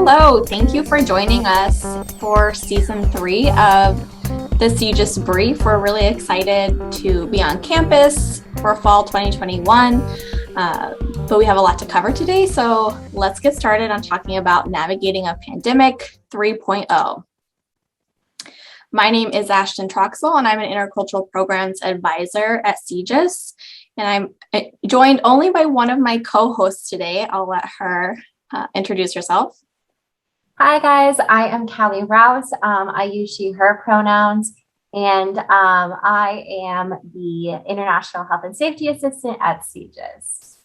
Hello, thank you for joining us for season 3 of the CGIS Brief. We're really excited to be on campus for fall 2021, but we have a lot to cover today, so let's get started on talking about navigating a pandemic 3.0. My name is Ashton Troxel, and I'm an Intercultural Programs Advisor at CGIS, and I'm joined only by one of my co-hosts today. I'll let her introduce herself. Hi guys, I am Callie Rouse. I use she, her pronouns, and I am the International Health and Safety Assistant at CGIS.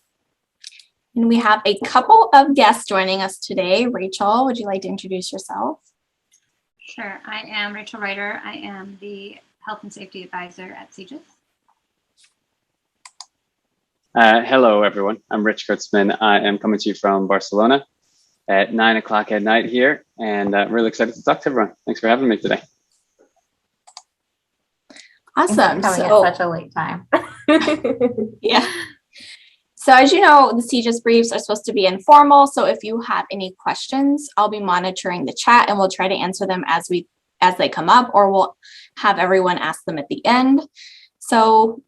And we have a couple of guests joining us today. Rachel, would you like to introduce yourself? Sure, I am Rachel Reuter. I am the Health and Safety Advisor at CGIS. Hello, everyone. I'm Rich Kurtzman. I am coming to you from Barcelona at 9 o'clock at night here, and really excited to talk to everyone. Thanks for having me today. Awesome. Coming at such a late time. Yeah. So as you know, the CGIS briefs are supposed to be informal. So if you have any questions, I'll be monitoring the chat and we'll try to answer them as they come up, or we'll have everyone ask them at the end. So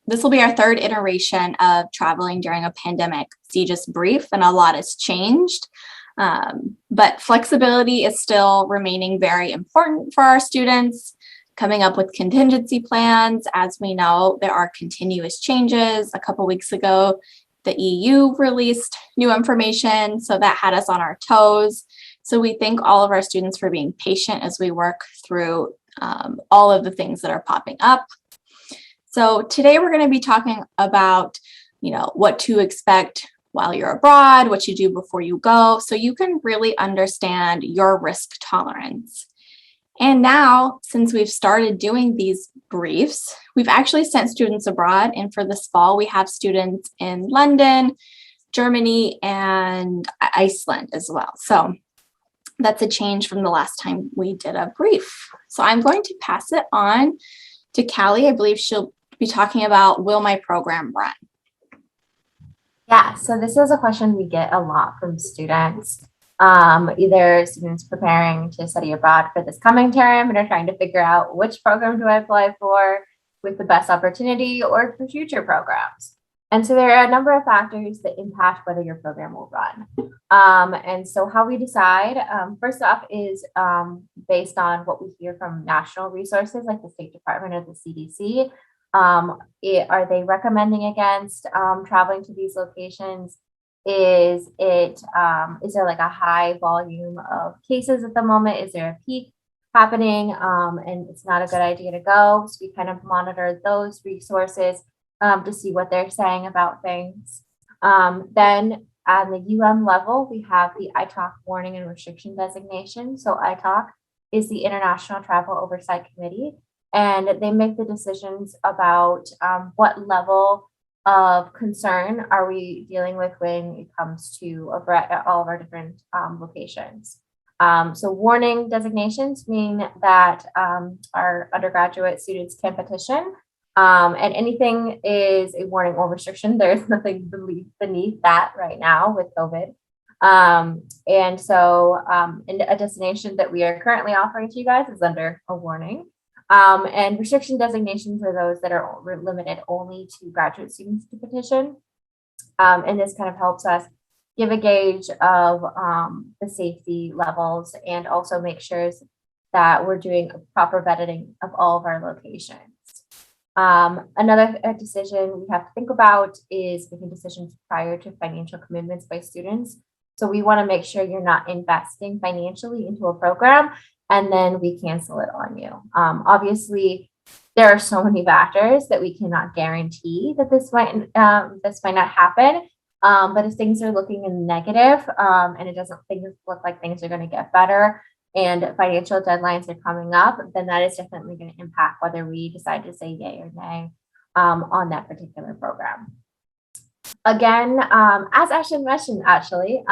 this will be our third iteration of traveling during a pandemic CGIS brief, and a lot has changed. But flexibility is still remaining very important for our students. Coming up with contingency plans. As we know, there are continuous changes. A couple weeks ago, the EU released new information, so that had us on our toes. So we thank all of our students for being patient as we work through all of the things that are popping up. So today we're going to be talking about, what to expect while you're abroad, what you do before you go, so you can really understand your risk tolerance. And now, since we've started doing these briefs, we've actually sent students abroad. And for this fall, we have students in London, Germany, and Iceland as well. So that's a change from the last time we did a brief. So I'm going to pass it on to Callie. I believe she'll be talking about, will my program run? Yeah, so this is a question we get a lot from students. Either students preparing to study abroad for this coming term and are trying to figure out which program do I apply for with the best opportunity, or for future programs. And so there are a number of factors that impact whether your program will run. And so how we decide, first off, is based on what we hear from national resources like the State Department or the CDC. Are they recommending against traveling to these locations? Is there like a high volume of cases at the moment? Is there a peak happening and it's not a good idea to go? So we kind of monitor those resources to see what they're saying about things. Then on the UM level, we have the ITOC warning and restriction designation. So ITOC is the International Travel Oversight Committee, and they make the decisions about what level of concern are we dealing with when it comes to all of our different locations. So warning designations mean that our undergraduate students can petition, and anything is a warning or restriction. There's nothing beneath that right now with COVID. And so a destination that we are currently offering to you guys is under a warning. And restriction designations are those that are limited only to graduate students to petition. And this kind of helps us give a gauge of the safety levels and also make sure that we're doing a proper vetting of all of our locations. Another decision we have to think about is making decisions prior to financial commitments by students. So we want to make sure you're not investing financially into a program and then we cancel it on you. Obviously, there are so many factors that we cannot guarantee that this might not happen. But if things are looking in negative and it doesn't look like things are going to get better and financial deadlines are coming up, then that is definitely going to impact whether we decide to say yay or nay on that particular program. Again, as Ashton mentioned, actually,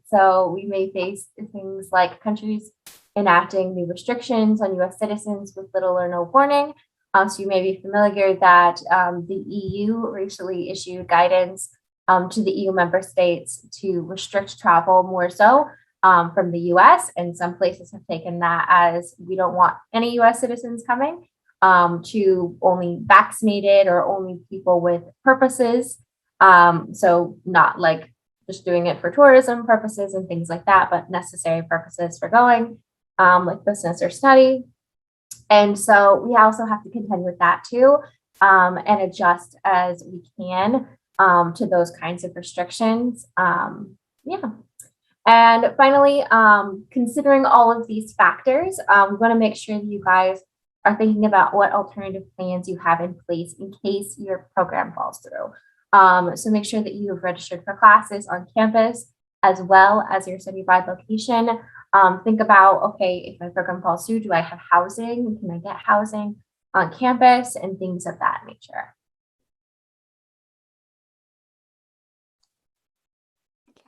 so we may face things like countries enacting new restrictions on U.S. citizens with little or no warning. So you may be familiar that the EU recently issued guidance to the EU member states to restrict travel more so from the US. And some places have taken that as we don't want any US citizens coming, to only vaccinated or only people with purposes. So not like just doing it for tourism purposes and things like that, but necessary purposes for going, like business or study. And so we also have to contend with that too, and adjust as we can to those kinds of restrictions. Yeah. And finally, considering all of these factors, we want to make sure that you guys are thinking about what alternative plans you have in place in case your program falls through. So make sure that you've registered for classes on campus as well as your study abroad location. Think about, okay, if my program falls through, do I have housing? Can I get housing on campus and things of that nature?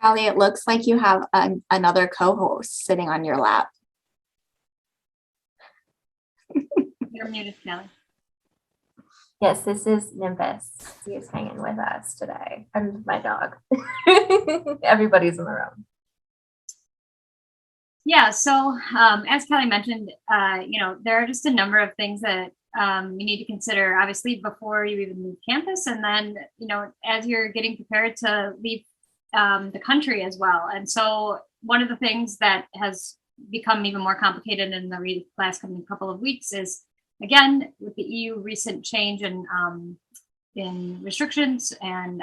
Callie, it looks like you have another co-host sitting on your lap. You're muted, Kelly. Yes, this is Nimbus. He is hanging with us today. And my dog. Everybody's in the room. Yeah, so as Kelly mentioned, there are just a number of things that you need to consider, obviously, before you even leave campus. And then, as you're getting prepared to leave the country as well. And so one of the things that has become even more complicated in the last couple of weeks is, again, with the EU recent change in restrictions and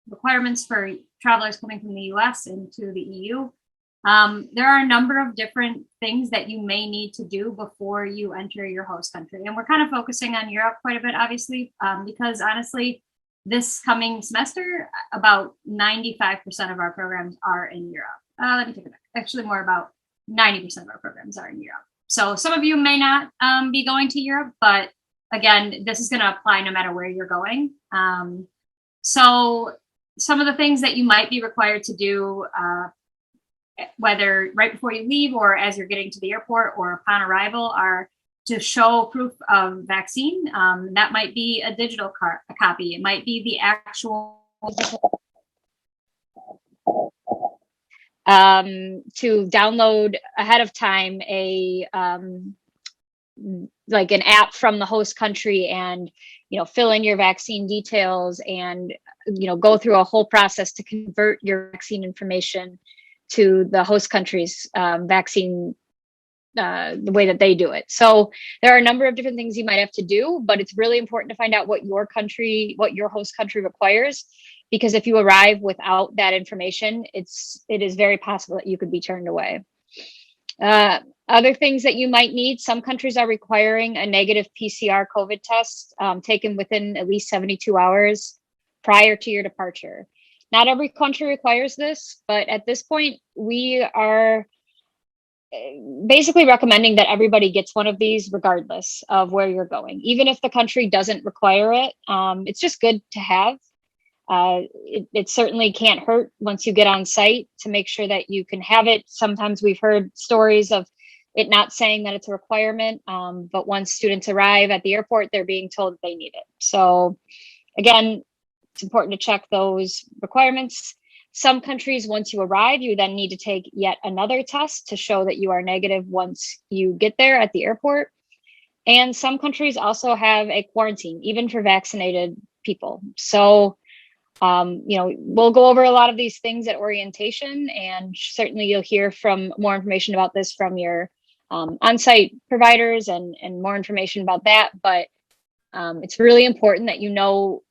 requirements for travelers coming from the US into the EU, there are a number of different things that you may need to do before you enter your host country. And we're kind of focusing on Europe quite a bit, obviously, because honestly, this coming semester, about 95% of our programs are in Europe. Let me take it back. Actually, more about 90% of our programs are in Europe. So some of you may not be going to Europe, but again, this is going to apply no matter where you're going. So some of the things that you might be required to do, whether right before you leave or as you're getting to the airport or upon arrival, are to show proof of vaccine. That might be a digital copy. It might be the actual to download ahead of time like an app from the host country and fill in your vaccine details and go through a whole process to convert your vaccine information to the host country's vaccine, the way that they do it. So there are a number of different things you might have to do, but it's really important to find out what your host country requires, because if you arrive without that information, it is very possible that you could be turned away. Other things that you might need, some countries are requiring a negative PCR COVID test taken within at least 72 hours prior to your departure. Not every country requires this, but at this point, we are basically recommending that everybody gets one of these regardless of where you're going. Even if the country doesn't require it, it's just good to have. It certainly can't hurt once you get on site to make sure that you can have it. Sometimes we've heard stories of it not saying that it's a requirement, but once students arrive at the airport, they're being told that they need it. So again, it's important to check those requirements. Some countries, once you arrive, you then need to take yet another test to show that you are negative once you get there at the airport. And some countries also have a quarantine, even for vaccinated people. So, we'll go over a lot of these things at orientation, and certainly you'll hear from more information about this from your on-site providers and more information about that. But it's really important that you know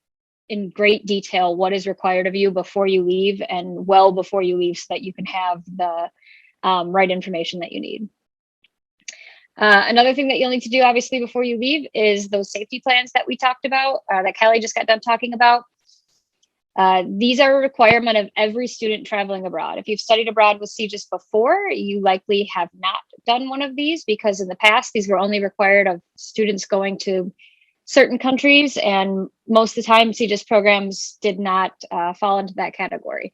in great detail what is required of you before you leave and well before you leave, so that you can have the right information that you need. Another thing that you'll need to do, obviously, before you leave is those safety plans that we talked about, that Kelly just got done talking about. These are a requirement of every student traveling abroad. If you've studied abroad with CGIS before, you likely have not done one of these, because in the past, these were only required of students going to certain countries, and most of the time CGIS programs did not fall into that category.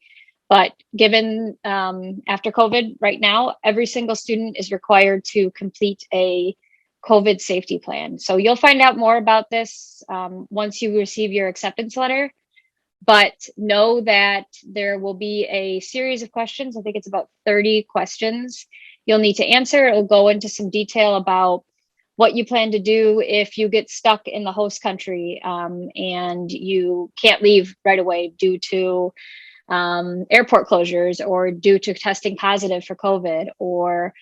But given after COVID right now, every single student is required to complete a COVID safety plan. So you'll find out more about this once you receive your acceptance letter. But know that there will be a series of questions. I think it's about 30 questions you'll need to answer. It'll go into some detail about what you plan to do if you get stuck in the host country and you can't leave right away due to airport closures or due to testing positive for COVID, or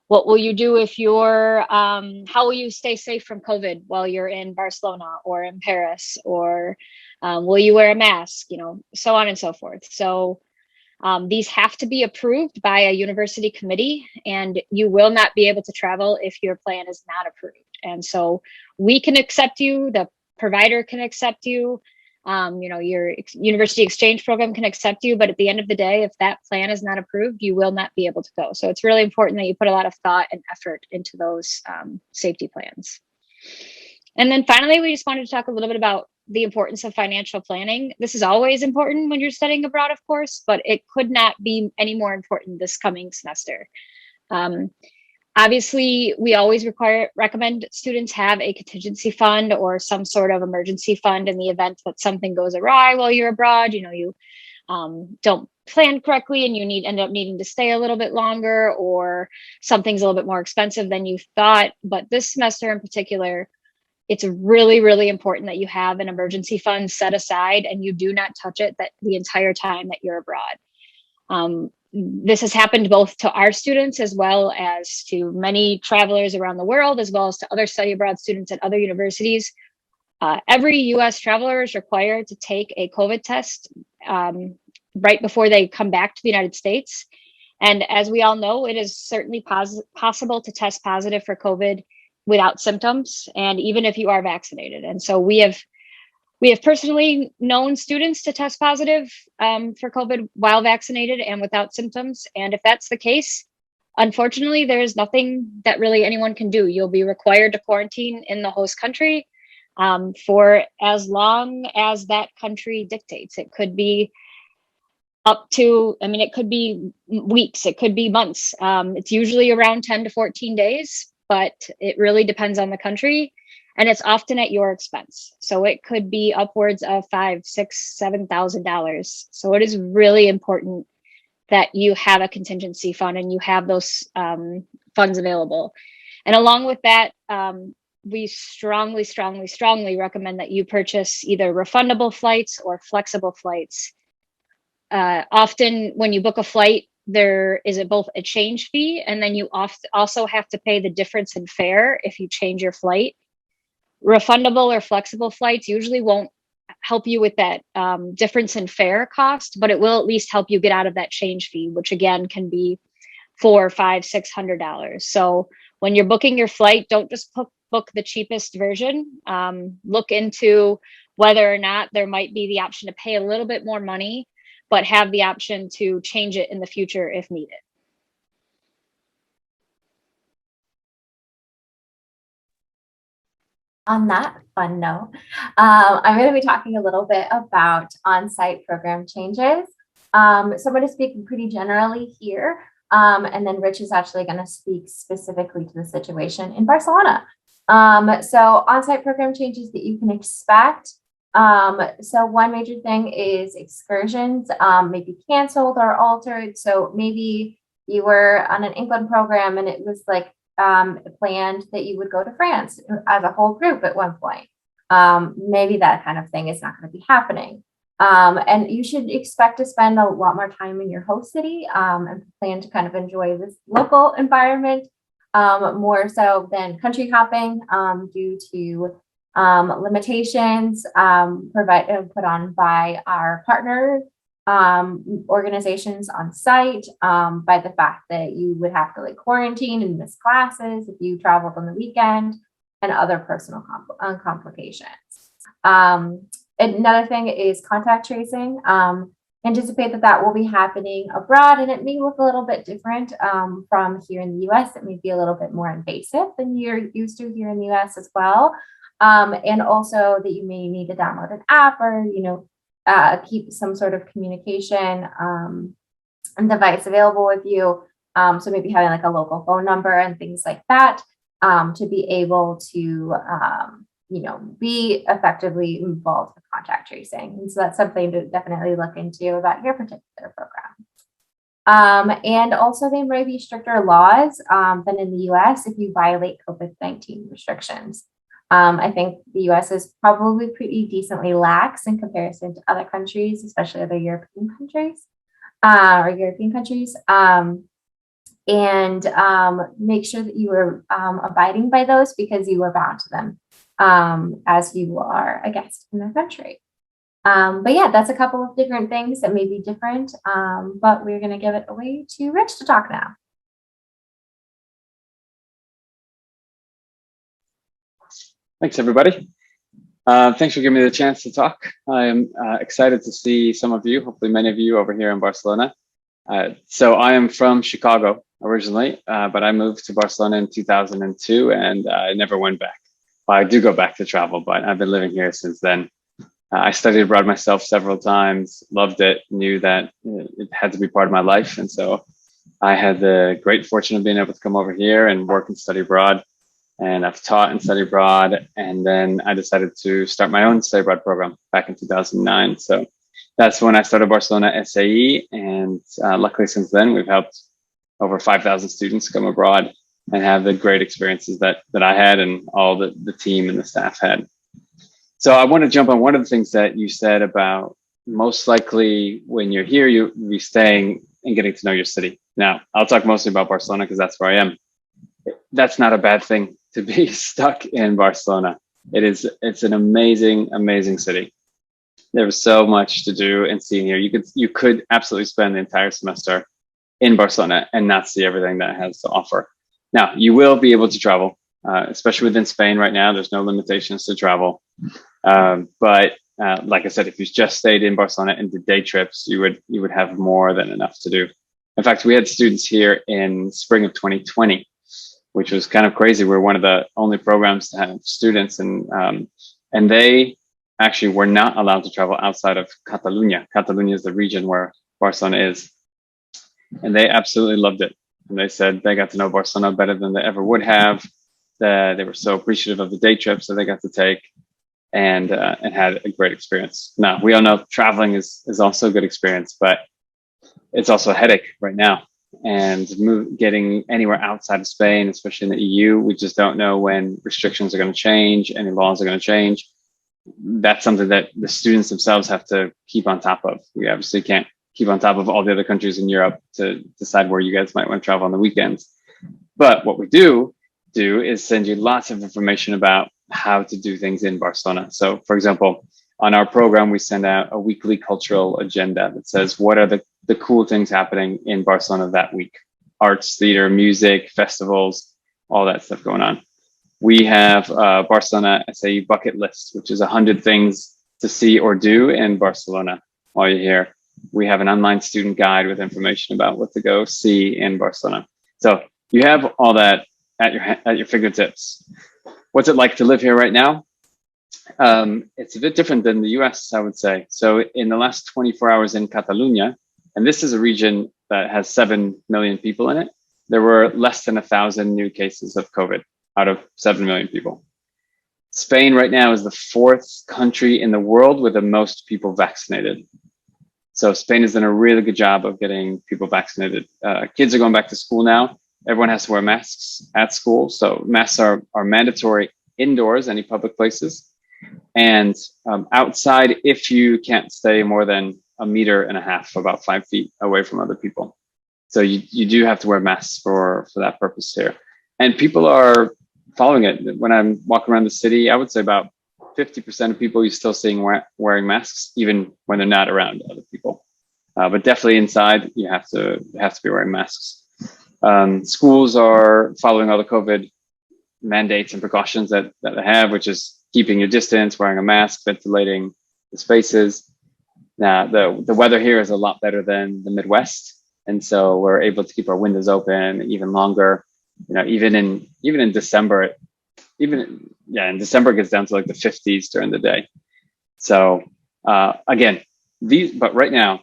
what will you do if you're, how will you stay safe from COVID while you're in Barcelona or in Paris, or will you wear a mask, so on and so forth. So these have to be approved by a university committee, and you will not be able to travel if your plan is not approved. And so we can accept you, the provider can accept you, your university exchange program can accept you, but at the end of the day, if that plan is not approved, you will not be able to go. So it's really important that you put a lot of thought and effort into those safety plans. And then finally, we just wanted to talk a little bit about the importance of financial planning. This is always important when you're studying abroad, of course, but it could not be any more important this coming semester. Obviously, we always recommend students have a contingency fund or some sort of emergency fund in the event that something goes awry while you're abroad. You don't plan correctly and you end up needing to stay a little bit longer, or something's a little bit more expensive than you thought. But this semester in particular, it's really, really important that you have an emergency fund set aside and you do not touch it the entire time that you're abroad. This has happened both to our students as well as to many travelers around the world, as well as to other study abroad students at other universities. Every US traveler is required to take a COVID test right before they come back to the United States. And as we all know, it is certainly possible to test positive for COVID without symptoms, and even if you are vaccinated. And so we have personally known students to test positive for COVID while vaccinated and without symptoms. And if that's the case, unfortunately, there is nothing that really anyone can do. You'll be required to quarantine in the host country for as long as that country dictates. It could be it could be weeks, it could be months. It's usually around 10 to 14 days, but it really depends on the country. And it's often at your expense. So it could be upwards of $5,000, $6,000, $7,000. So it is really important that you have a contingency fund and you have those funds available. And along with that, we strongly, strongly, strongly recommend that you purchase either refundable flights or flexible flights. Often when you book a flight, there is both a change fee, and then you also have to pay the difference in fare if you change your flight. Refundable or flexible flights usually won't help you with that difference in fare cost, but it will at least help you get out of that change fee, which again can be $400, $500, $600. So when you're booking your flight, don't just book the cheapest version. Look into whether or not there might be the option to pay a little bit more money, but have the option to change it in the future if needed. On that fun note, I'm going to be talking a little bit about on-site program changes. So I'm going to speak pretty generally here, and then Rich is actually going to speak specifically to the situation in Barcelona. So on-site program changes that you can expect. So one major thing is excursions may be canceled or altered. So maybe you were on an England program and it was like planned that you would go to France as a whole group at one point. Maybe that kind of thing is not going to be happening. And you should expect to spend a lot more time in your host city and plan to kind of enjoy this local environment more so than country hopping due to limitations put on by our partner organizations on site, by the fact that you would have to like quarantine and miss classes if you traveled on the weekend, and other personal complications. Another thing is contact tracing. Anticipate that will be happening abroad, and it may look a little bit different from here in the US. It may be a little bit more invasive than you're used to here in the US as well. And also that you may need to download an app or, keep some sort of communication and device available with you. So maybe having like a local phone number and things like that to be able to be effectively involved with contact tracing. And so that's something to definitely look into about your particular program. And also there may be stricter laws than in the US if you violate COVID-19 restrictions. I think the US is probably pretty decently lax in comparison to other countries, especially other European countries. And make sure that you are abiding by those because you are bound to them as you are a guest in their country. But yeah, that's a couple of different things that may be different, but we're going to give it away to Rich to talk now. Thanks, everybody. Thanks for giving me the chance to talk. I am excited to see some of you, hopefully many of you over here in Barcelona. So I am from Chicago originally, but I moved to Barcelona in 2002 and I never went back. Well, I do go back to travel, but I've been living here since then. I studied abroad myself several times, loved it, knew that it had to be part of my life. And so I had the great fortune of being able to come over here and work and study abroad. And I've taught and studied abroad. And then I decided to start my own study abroad program back in 2009. So that's when I started Barcelona SAE. And luckily since then, we've helped over 5,000 students come abroad and have the great experiences that I had and all the team and the staff had. So I want to jump on one of the things that you said about most likely when you're here, you'll be staying and getting to know your city. Now, I'll talk mostly about Barcelona because that's where I am. That's not a bad thing to be stuck in Barcelona. It's an amazing, amazing city. There's so much to do and see here. You could absolutely spend the entire semester in Barcelona and not see everything that it has to offer. Now, you will be able to travel, especially within Spain right now. There's no limitations to travel. But like I said, if you just stayed in Barcelona and did day trips, you would have more than enough to do. In fact, we had students here in spring of 2020, which was kind of crazy. We're one of the only programs to have students, and they actually were not allowed to travel outside of Catalonia. Catalonia is the region where Barcelona is, and they absolutely loved it. And they said they got to know Barcelona better than they ever would have. They were so appreciative of the day trips that they got to take, and had a great experience. Now, we all know traveling is also a good experience, but it's also a headache right now. And getting anywhere outside of Spain, especially in the EU, we just don't know when restrictions are going to change, any laws are going to change. That's something that the students themselves have to keep on top of. We obviously can't keep on top of all the other countries in Europe to decide where you guys might want to travel on the weekends. But what we do is send you lots of information about how to do things in Barcelona. So, for example, on our program, we send out a weekly cultural agenda that says what are the cool things happening in Barcelona that week. Arts, theater, music, festivals, all that stuff going on. We have Barcelona SAE bucket list, which is 100 things to see or do in Barcelona while you're here. We have an online student guide with information about what to go see in Barcelona. So you have all that at your fingertips. What's it like to live here right now? It's a bit different than the US, I would say. So in the last 24 hours in Catalonia, and this is a region that has 7 million people in it, there were less than 1,000 new cases of COVID out of 7 million people. Spain right now is the 4th country in the world with the most people vaccinated. So Spain has done a really good job of getting people vaccinated. Kids are going back to school now. Everyone has to wear masks at school. So masks are mandatory indoors, any public places. And outside, if you can't stay more than 1.5 meters, about 5 feet away from other people. So you do have to wear masks for that purpose here. And people are following it. When I'm walking around the city, I would say about 50% of people you're still seeing wearing masks, even when they're not around other people. But definitely inside, you have to be wearing masks. Schools are following all the COVID mandates and precautions that they have, which is keeping your distance, wearing a mask, ventilating the spaces. Now, the weather here is a lot better than the Midwest, and so we're able to keep our windows open even longer. You know, even in December, in December it gets down to like the 50s during the day. So again, but right now,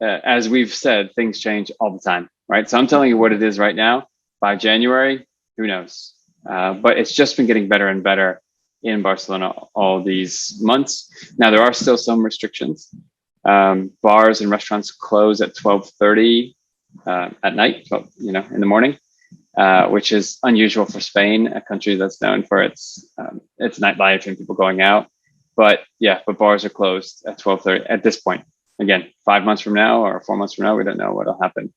as we've said, things change all the time, right? So I'm telling you what it is right now. By January, who knows? But it's just been getting better and better. in Barcelona all these months. Now, there are still some restrictions. Bars and restaurants close at 12:30 at night, in the morning, which is unusual for Spain, a country that's known for its nightlife and people going out. But bars are closed at 12:30 at this point. Again, 5 months from now or 4 months from now, we don't know what'll happen.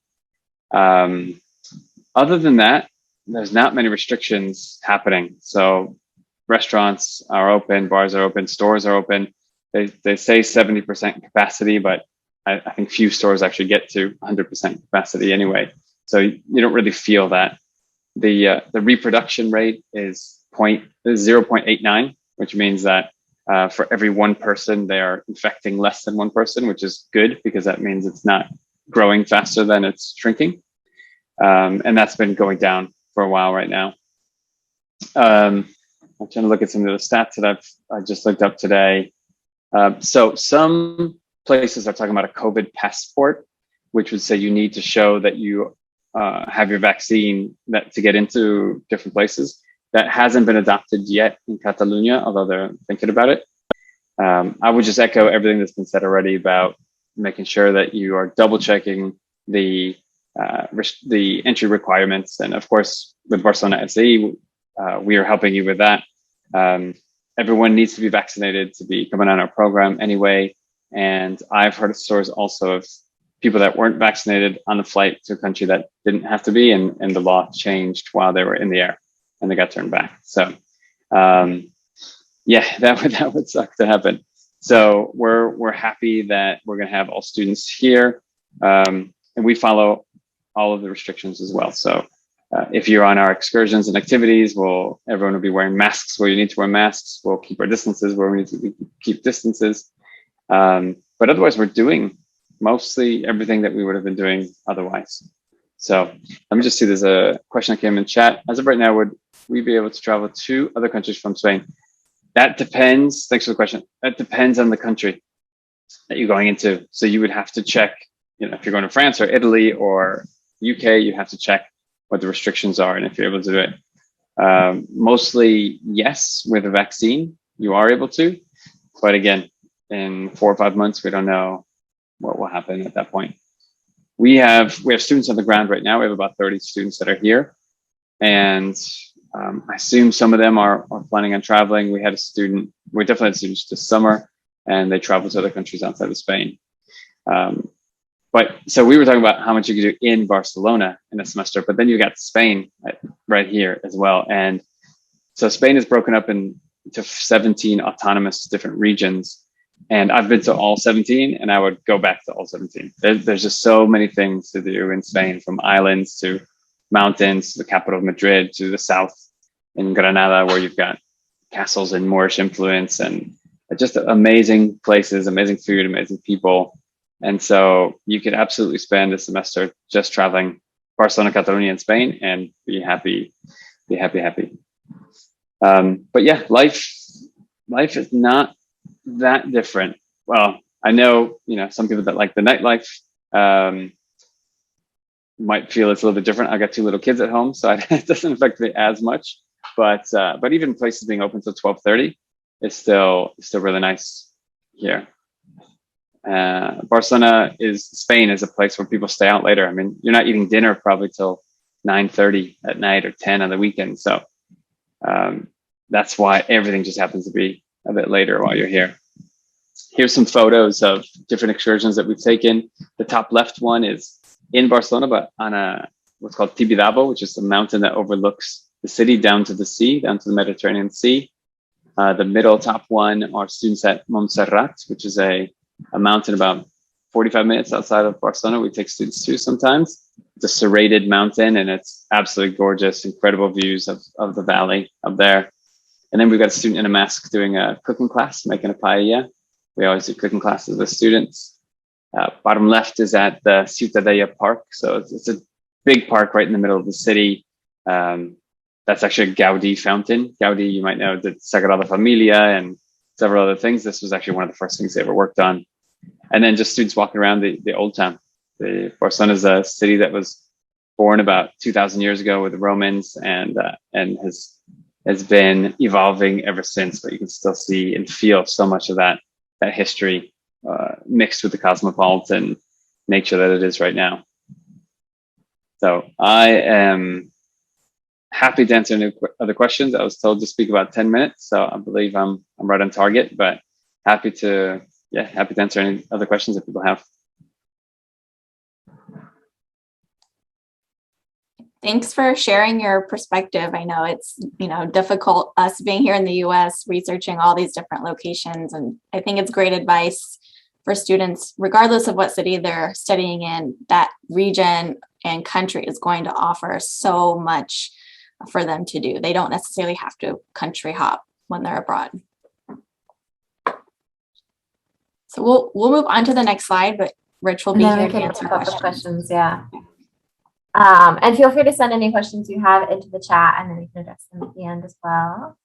Other than that, there's not many restrictions happening. So restaurants are open, bars are open, stores are open. They say 70% capacity, but I think few stores actually get to 100% capacity anyway. So you don't really feel that. The reproduction rate is 0.89, which means that for every one person, they are infecting less than one person, which is good because that means it's not growing faster than it's shrinking. And that's been going down for a while right now. I'm trying to look at some of the stats that I just looked up today. So some places are talking about a COVID passport, which would say you need to show that you have your vaccine to get into different places. That hasn't been adopted yet in Catalonia, although they're thinking about it. I would just echo everything that's been said already about making sure that you are double checking the entry requirements. And of course, with Barcelona SE, we are helping you with that. Everyone needs to be vaccinated to be coming on our program anyway. And I've heard of stories also of people that weren't vaccinated on the flight to a country that didn't have to be, and the law changed while they were in the air and they got turned back. So that would suck to happen. So we're happy that we're going to have all students here, and we follow all of the restrictions as well. So if you're on our excursions and activities, everyone will be wearing masks where you need to wear masks. We'll keep our distances where we need to keep distances. But otherwise, we're doing mostly everything that we would have been doing otherwise. So let me just see, there's a question that came in chat. As of right now, would we be able to travel to other countries from Spain? That depends. Thanks for the question. That depends on the country that you're going into. So you would have to check, if you're going to France or Italy or UK, you have to check what the restrictions are and if you're able to do it. Mostly, yes, with a vaccine, you are able to. But again, in 4 or 5 months, we don't know what will happen at that point. We have students on the ground right now. We have about 30 students that are here. And I assume some of them are planning on traveling. We definitely had students this summer, and they traveled to other countries outside of Spain. But so we were talking about how much you could do in Barcelona in a semester, but then you got Spain right here as well. And so Spain is broken up into 17 autonomous different regions. And I've been to all 17, and I would go back to all 17. There's just so many things to do in Spain, from islands to mountains, to the capital of Madrid, to the south in Granada, where you've got castles and Moorish influence, and just amazing places, amazing food, amazing people. And so you could absolutely spend a semester just traveling Barcelona, Catalonia, and Spain, and be happy. But yeah, life is not that different. Well, I know, some people that like the nightlife might feel it's a little bit different. I got 2 little kids at home, so it doesn't affect me as much. But even places being open till 12:30 is still really nice here. Spain is a place where people stay out later. I mean, you're not eating dinner probably till 9:30 at night or 10 on the weekend. So that's why everything just happens to be a bit later while you're here. Here's some photos of different excursions that we've taken. The top left one is in Barcelona, but on what's called Tibidabo, which is a mountain that overlooks the city down to the sea, down to the Mediterranean Sea. The middle top one are students at Montserrat, which is a mountain about 45 minutes outside of Barcelona. We take students to sometimes. It's a serrated mountain, and it's absolutely gorgeous, incredible views of the valley up there. And then we've got a student in a mask doing a cooking class, making a paella. We always do cooking classes with students. Bottom left is at the Ciutadella Park. So it's a big park right in the middle of the city. That's actually a Gaudí fountain. Gaudí, you might know, did Sagrada Familia and several other things. This was actually one of the first things they ever worked on. And then just students walking around the old town. Barcelona is a city that was born about 2,000 years ago with the Romans, and has has been evolving ever since, but you can still see and feel so much of that history mixed with the cosmopolitan nature that it is right now. So I am happy to answer any other questions. I was told to speak about 10 minutes, so I believe I'm right on target, but happy to answer any other questions that people have. Thanks for sharing your perspective. I know it's, difficult us being here in the US, researching all these different locations. And I think it's great advice for students, regardless of what city they're studying in. That region and country is going to offer so much for them to do. They don't necessarily have to country hop when they're abroad. So we'll move on to the next slide, but Rich will be here to answer questions. Yeah. And feel free to send any questions you have into the chat, and then we can address them at the end as well.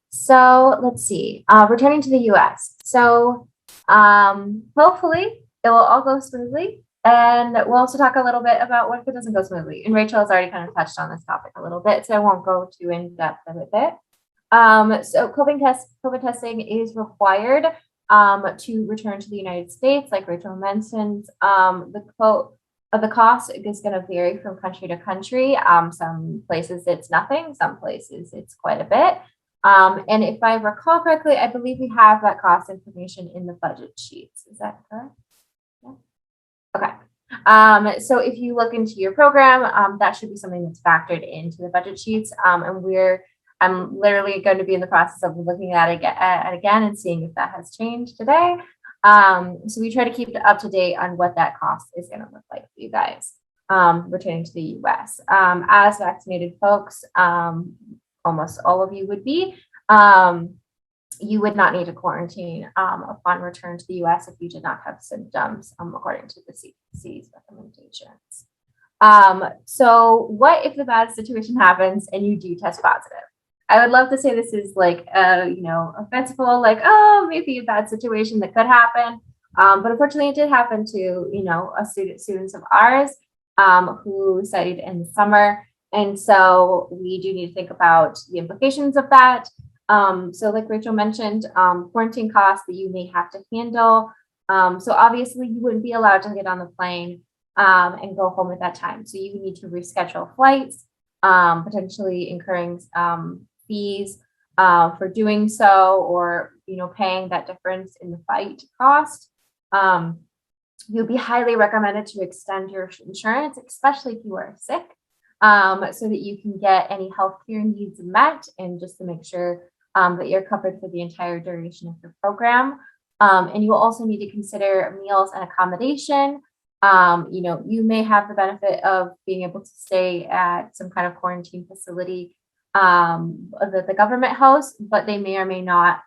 So let's see, returning to the US. So hopefully it will all go smoothly. And we'll also talk a little bit about what if it doesn't go smoothly. And Rachel has already kind of touched on this topic a little bit, so I won't go too in depth with it. So COVID testing is required to return to the United States, like Rachel mentioned. The cost is going to vary from country to country. Some places it's nothing, some places it's quite a bit. And if I recall correctly, I believe we have that cost information in the budget sheets. Is that correct? Yeah. Okay. So if you look into your program, that should be something that's factored into the budget sheets. And I'm literally going to be in the process of looking at it again and seeing if that has changed today. So we try to keep up to date on what that cost is going to look like for you guys returning to the US. As vaccinated folks, almost all of you would be, you would not need to quarantine upon return to the US if you did not have symptoms, according to the CDC's recommendations. So what if the bad situation happens and you do test positive? I would love to say this is like, a fanciful, like, oh, maybe a bad situation that could happen. But unfortunately, it did happen to, students of ours who studied in the summer. And so we do need to think about the implications of that. So like Rachel mentioned, quarantine costs that you may have to handle. So obviously you wouldn't be allowed to get on the plane and go home at that time. So you need to reschedule flights, potentially incurring fees for doing so, or paying that difference in the flight cost. You'll be highly recommended to extend your insurance, especially if you are sick, so that you can get any healthcare needs met, and just to make sure that you're covered for the entire duration of your program. And you will also need to consider meals and accommodation. You may have the benefit of being able to stay at some kind of quarantine facility that the government hosts, but they may or may not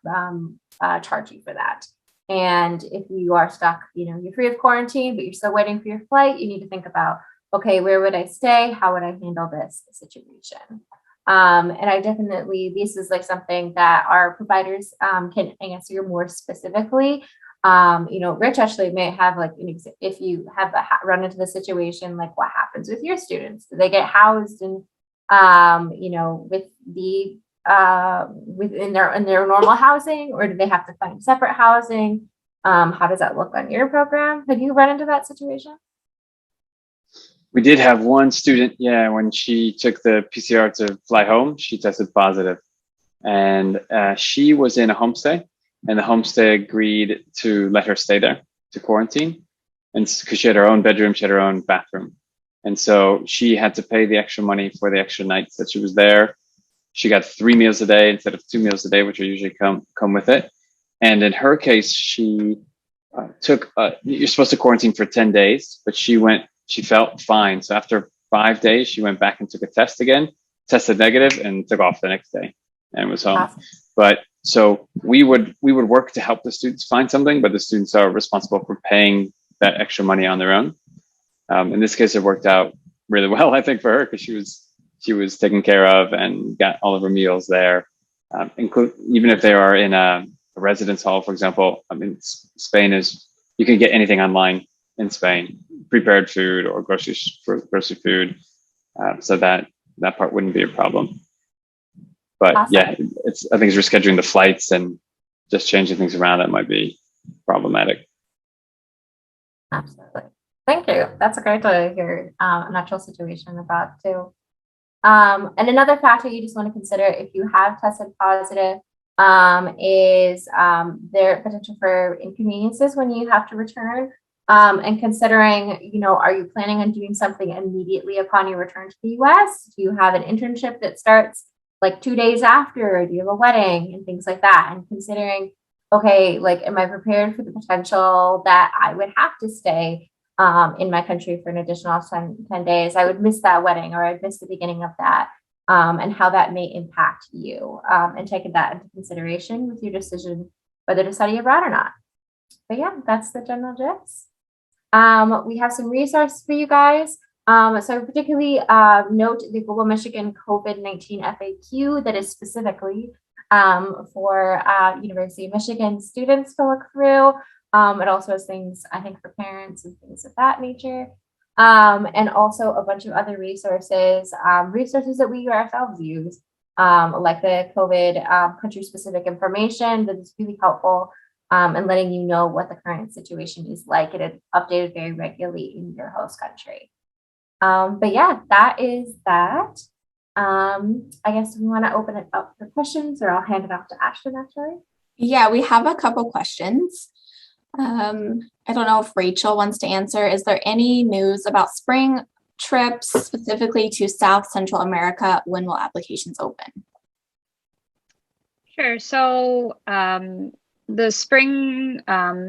charge you for that. And if you are stuck, you're free of quarantine, but you're still waiting for your flight, you need to think about, okay, where would I stay? How would I handle this situation? And I definitely, this is like something that our providers can answer more specifically. Rich actually may have like, if you have run into the situation, like what happens with your students? Do they get housed in with the within their normal housing, or do they have to find separate housing? How does that look on your program? Have you run into that situation? We did have one student, when she took the PCR to fly home, she tested positive, and she was in a homestay, and the homestay agreed to let her stay there to quarantine, and because she had her own bedroom, she had her own bathroom. And so she had to pay the extra money for the extra nights that she was there. She got 3 meals a day instead of 2 meals a day, which are usually come with it. And in her case, she took, you're supposed to quarantine for 10 days, but she felt fine. So after 5 days, she went back and took a test again, tested negative, and took off the next day and was home. Awesome. But so we would work to help the students find something, but the students are responsible for paying that extra money on their own. In this case, it worked out really well, I think, for her, because she was taken care of and got all of her meals there. Even if they are in a residence hall, for example. I mean, Spain you can get anything online in Spain, prepared food or grocery food, so that part wouldn't be a problem. But Awesome. yeah, I think it's rescheduling the flights and just changing things around that might be problematic. Absolutely. Thank you. That's great to hear an actual situation about too. And another factor you just want to consider if you have tested positive is there potential for inconveniences when you have to return. And considering, are you planning on doing something immediately upon your return to the US? Do you have an internship that starts like 2 days after? Or do you have a wedding and things like that? And considering, okay, like, am I prepared for the potential that I would have to stay in my country for an additional 10 days? I would miss that wedding, or I'd miss the beginning of that, and how that may impact you, and taking that into consideration with your decision whether to study abroad or not. But yeah, that's the general gist. We have some resources for you guys. So particularly note the Global Michigan COVID-19 FAQ that is specifically for University of Michigan students to look through. It also has things, I think, for parents and things of that nature. And also a bunch of other resources that we ourselves use, like the COVID country-specific information that is really helpful, and letting you know what the current situation is like. It is updated very regularly in your host country. But yeah, that is that. I guess we want to open it up for questions, or I'll hand it off to Ashton actually. Yeah, we have a couple questions. I don't know if Rachel wants to answer. Is there any news about spring trips, specifically to South Central America? When will applications open? Sure. So the spring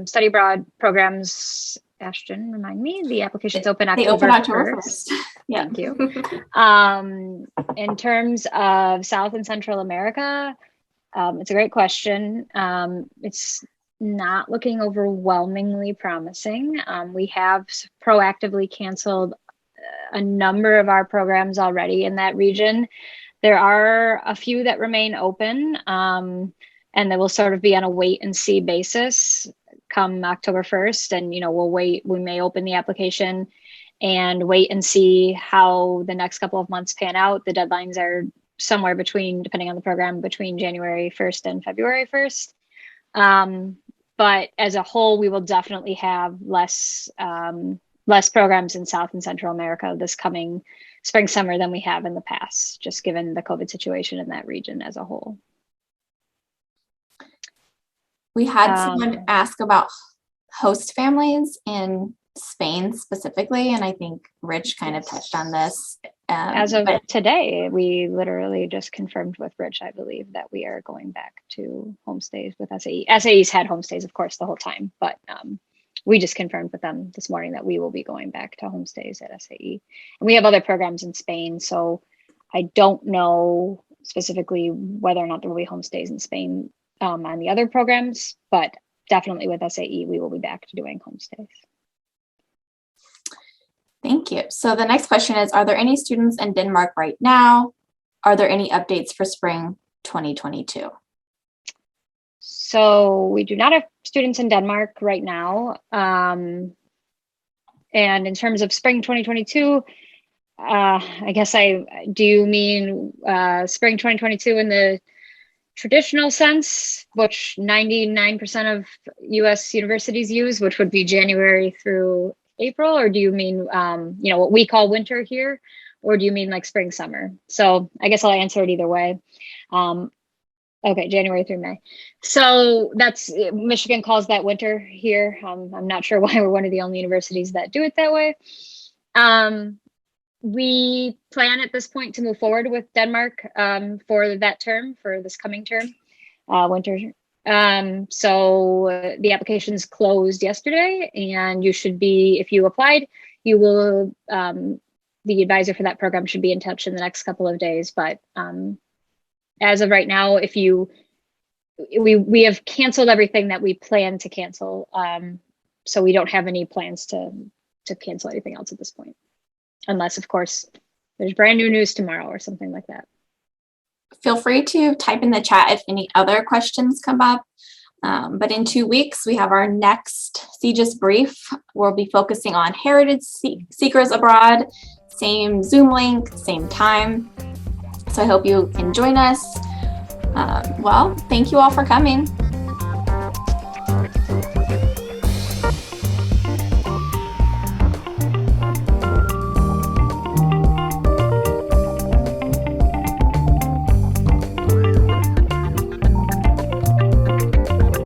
study abroad programs, Ashton, remind me, the applications open October 1st. Yeah. Thank you. In terms of South and Central America, it's a great question. It's not looking overwhelmingly promising. We have proactively canceled a number of our programs already in that region. There are a few that remain open, and they will sort of be on a wait and see basis come October 1st. And, we'll wait, we may open the application and wait and see how the next couple of months pan out. The deadlines are somewhere between, depending on the program, between January 1st and February 1st. But as a whole, we will definitely have less programs in South and Central America this coming spring, summer than we have in the past, just given the COVID situation in that region as a whole. We had someone ask about host families in Spain specifically, and I think Rich kind of touched on this. As of today, we literally just confirmed with Rich, I believe, that we are going back to homestays with SAE. SAE's had homestays, of course, the whole time, but we just confirmed with them this morning that we will be going back to homestays at SAE. And we have other programs in Spain, so I don't know specifically whether or not there will be homestays in Spain on the other programs, but definitely with SAE, we will be back to doing homestays. Thank you. So the next question is, are there any students in Denmark right now? Are there any updates for spring 2022? So we do not have students in Denmark right now. And in terms of spring 2022, I guess do you mean spring 2022 in the traditional sense, which 99% of US universities use, which would be January through April, or do you mean, what we call winter here, or do you mean like spring, summer? So I guess I'll answer it either way. Okay, January through May. So that's, Michigan calls that winter here. I'm not sure why we're one of the only universities that do it that way. We plan at this point to move forward with Denmark for that term, for this coming term, winter. So the applications closed yesterday, and you should be, if you applied, you will, the advisor for that program should be in touch in the next couple of days. But as of right now, we have canceled everything that we plan to cancel. So we don't have any plans to cancel anything else at this point. Unless, of course, there's brand new news tomorrow or something like that. Feel free to type in the chat if any other questions come up. But in 2 weeks, we have our next CGIS brief. We'll be focusing on heritage seekers abroad, same Zoom link, same time. So I hope you can join us. Well, thank you all for coming.